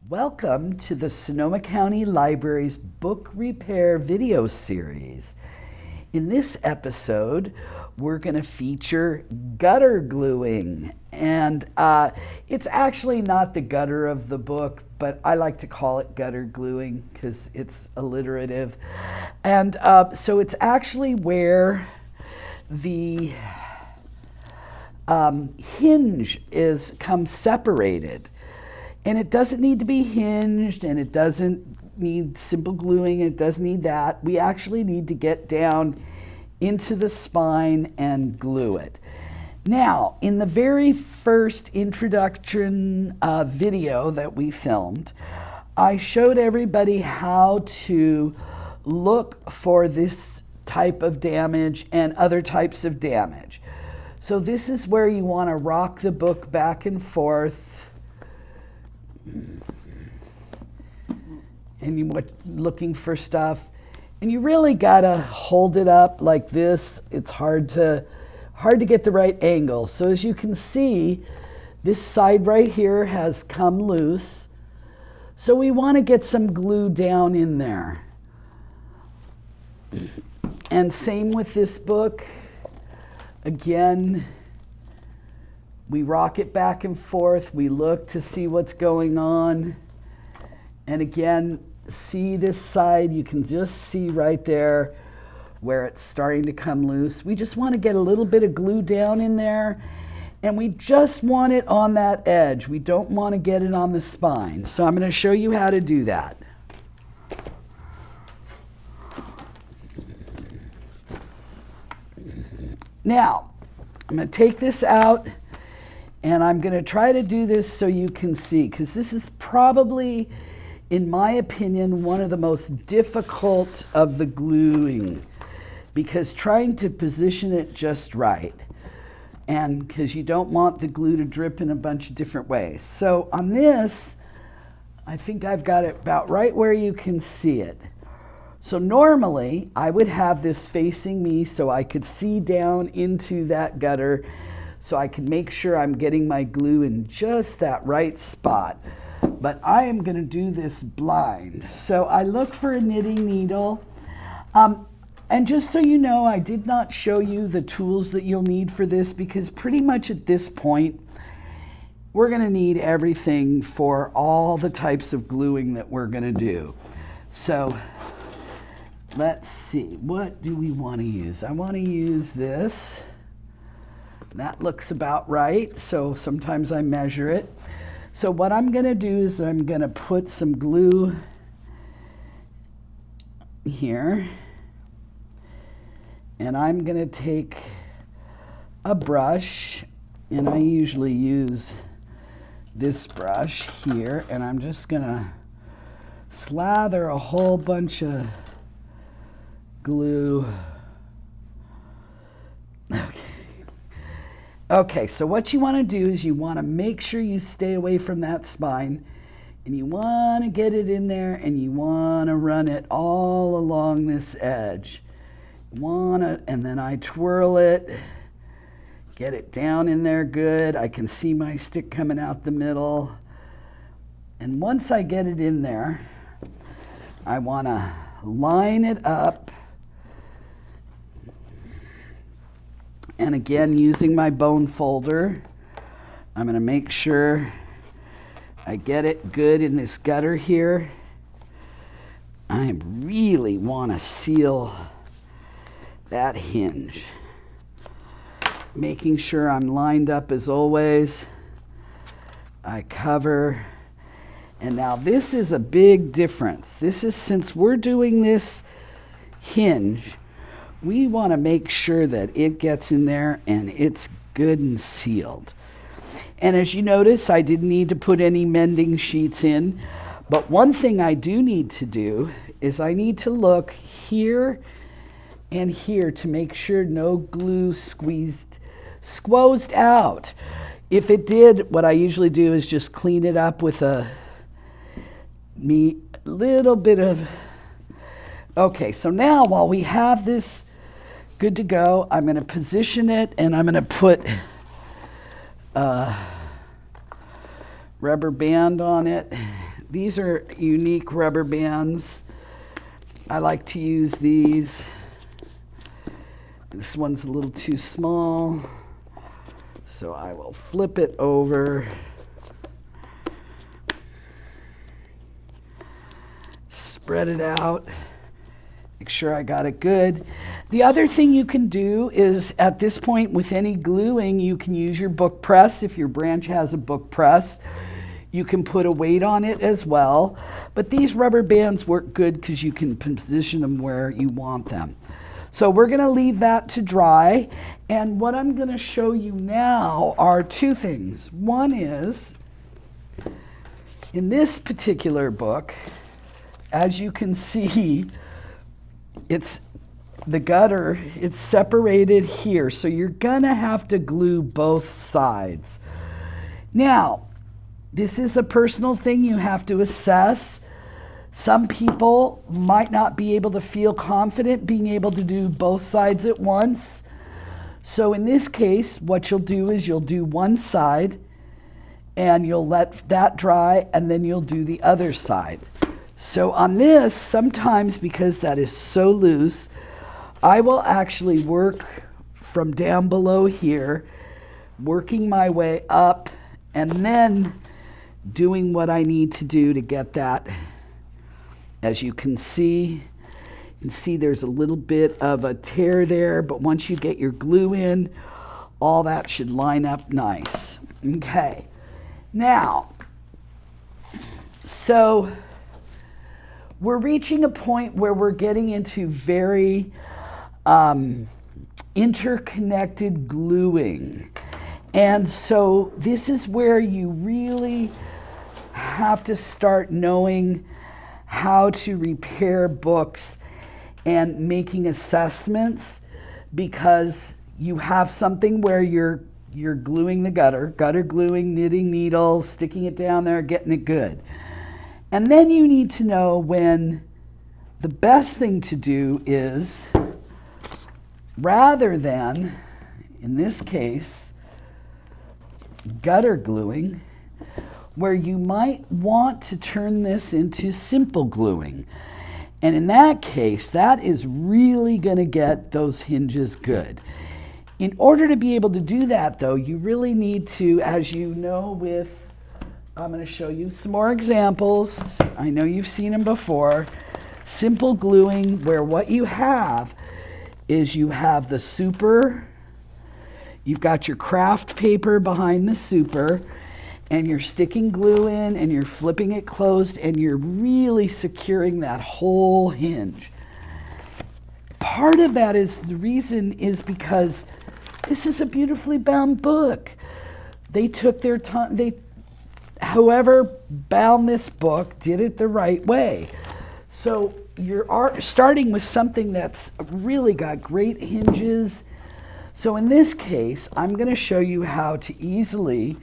Welcome to the Sonoma County Library's book repair video series. In this episode, we're going to feature gutter gluing. And it's actually not the gutter of the book, but I like to call it gutter gluing because it's alliterative. And so it's actually where the hinge comes separated. And it doesn't need to be hinged, and it doesn't need simple gluing, it doesn't need that. We actually need to get down into the spine and glue it. Now, in the very first introduction video that we filmed, I showed everybody how to look for this type of damage and other types of damage. So this is where you want to rock the book back and forth. And you're looking for stuff, and you really gotta hold it up like this. It's hard to get the right angle. So as you can see, this side right here has come loose. So we want to get some glue down in there. And same with this book. Again, we rock it back and forth. We look to see what's going on. And again, see this side, you can just see right there where it's starting to come loose. We just want to get a little bit of glue down in there, and we just want it on that edge. We don't want to get it on the spine. So I'm going to show you how to do that. Now, I'm going to take this out, and I'm going to try to do this so you can see, because this is probably, in my opinion, one of the most difficult of the gluing, because trying to position it just right, and because you don't want the glue to drip in a bunch of different ways. So on this, I think I've got it about right where you can see it. So normally, I would have this facing me so I could see down into that gutter, so I can make sure I'm getting my glue in just that right spot. But I am going to do this blind. So I look for a knitting needle. And just so you know, I did not show you the tools that you'll need for this, because pretty much at this point, we're going to need everything for all the types of gluing that we're going to do. So let's see, what do we want to use? I want to use this. That looks about right, so sometimes I measure it. So what I'm going to do is I'm going to put some glue here, and I'm going to take a brush, and I usually use this brush here, and I'm just going to slather a whole bunch of glue. Okay, so what you want to do is you want to make sure you stay away from that spine, and you want to get it in there, and you want to run it all along this edge. And then I twirl it, get it down in there good. I can see my stick coming out the middle. And once I get it in there, I want to line it up. And again, using my bone folder, I'm going to make sure I get it good in this gutter here. I really want to seal that hinge. Making sure I'm lined up as always. I cover. And now this is a big difference. This is, since we're doing this hinge, we want to make sure that it gets in there and it's good and sealed. And as you notice, I didn't need to put any mending sheets in, but one thing I do need to do is I need to look here and here to make sure no glue squozed out. If it did, what I usually do is just clean it up with a little bit of. Okay, so now while we have this good to go, I'm going to position it, and I'm going to put a rubber band on it these are unique rubber bands. I like to use these. This one's a little too small, so I will flip it over. Spread it out. Make sure I got it good. The other thing you can do is, at this point with any gluing, you can use your book press. If your branch has a book press, you can put a weight on it as well. But these rubber bands work good because you can position them where you want them. So we're going to leave that to dry. And what I'm going to show you now are two things. One is, in this particular book, as you can see, it's the gutter, it's separated here. So you're going to have to glue both sides. Now, this is a personal thing you have to assess. Some people might not be able to feel confident being able to do both sides at once. So in this case, what you'll do is you'll do one side and you'll let that dry, and then you'll do the other side. So on this, sometimes because that is so loose, I will actually work from down below here, working my way up, and then doing what I need to do to get that. As you can see there's a little bit of a tear there, but once you get your glue in, all that should line up nice. Okay, now, so we're reaching a point where we're getting into very interconnected gluing. And so this is where you really have to start knowing how to repair books and making assessments, because you have something where you're gluing the gutter gluing, knitting needle, sticking it down there, getting it good. And then you need to know when the best thing to do is, rather than, in this case, gutter gluing, where you might want to turn this into simple gluing. And in that case, that is really going to get those hinges good. In order to be able to do that, though, you really need to, as you know, I'm going to show you some more examples. I know you've seen them before. Simple gluing, where what you have is you have the super, you've got your craft paper behind the super, and you're sticking glue in and you're flipping it closed and you're really securing that whole hinge. Part of that is, the reason is because this is a beautifully bound book. They took their time, whoever bound this book did it the right way. So you're starting with something that's really got great hinges. So in this case, I'm going to show you how to easily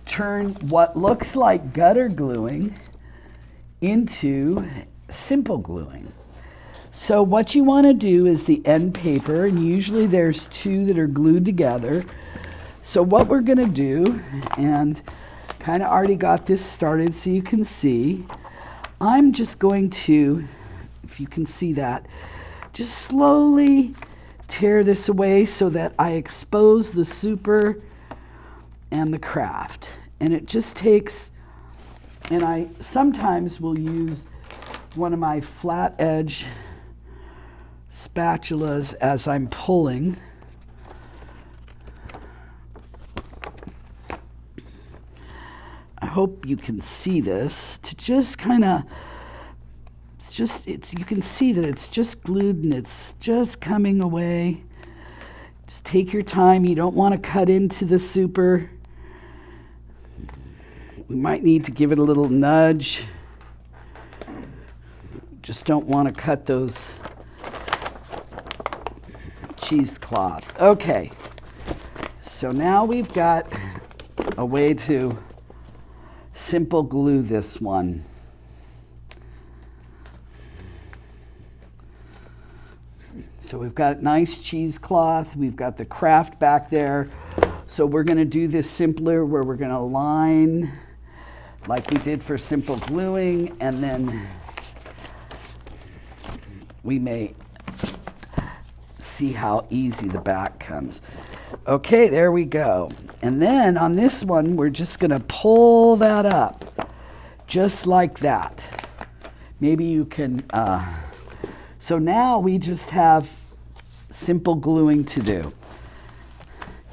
turn what looks like gutter gluing into simple gluing. So what you want to do is the end paper, and usually there's two that are glued together. So what we're going to do, and kind of already got this started so you can see, I'm just going to, if you can see that, just slowly tear this away so that I expose the super and the craft. And it just takes, and I sometimes will use one of my flat edge spatulas as I'm pulling. I hope you can see this, to just kind of, you can see that it's just glued and it's just coming away. Just take your time. You don't want to cut into the super. We might need to give it a little nudge. Just don't want to cut those cheesecloth. Okay, so now we've got a way to simple glue this one. So we've got nice cheesecloth, we've got the craft back there. So we're going to do this simpler, where we're going to line like we did for simple gluing, and then we may see how easy the back comes. Okay, there we go. And then on this one, we're just going to pull that up, just like that. Maybe you can, so now we just have simple gluing to do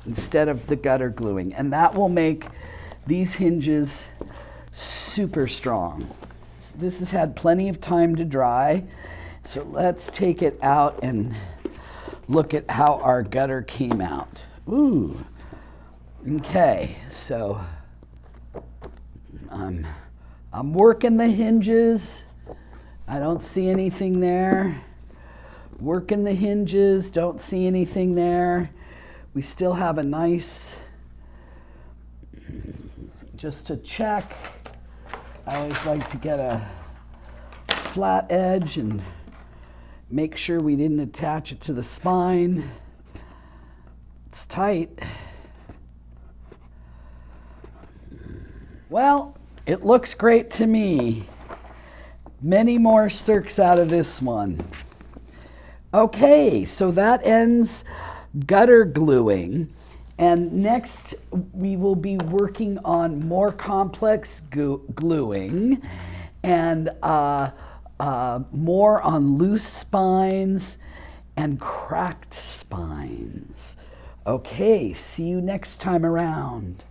instead of the gutter gluing. And that will make these hinges super strong. This has had plenty of time to dry. So let's take it out and look at how our gutter came out. Ooh. Okay, so I'm working the hinges. I don't see anything there. Working the hinges, don't see anything there. We still have a nice, just to check, I always like to get a flat edge and make sure we didn't attach it to the spine. It's tight. Well, it looks great to me. Many more circs out of this one. Okay, so that ends gutter gluing. And next we will be working on more complex gluing and more on loose spines and cracked spines. Okay, see you next time around.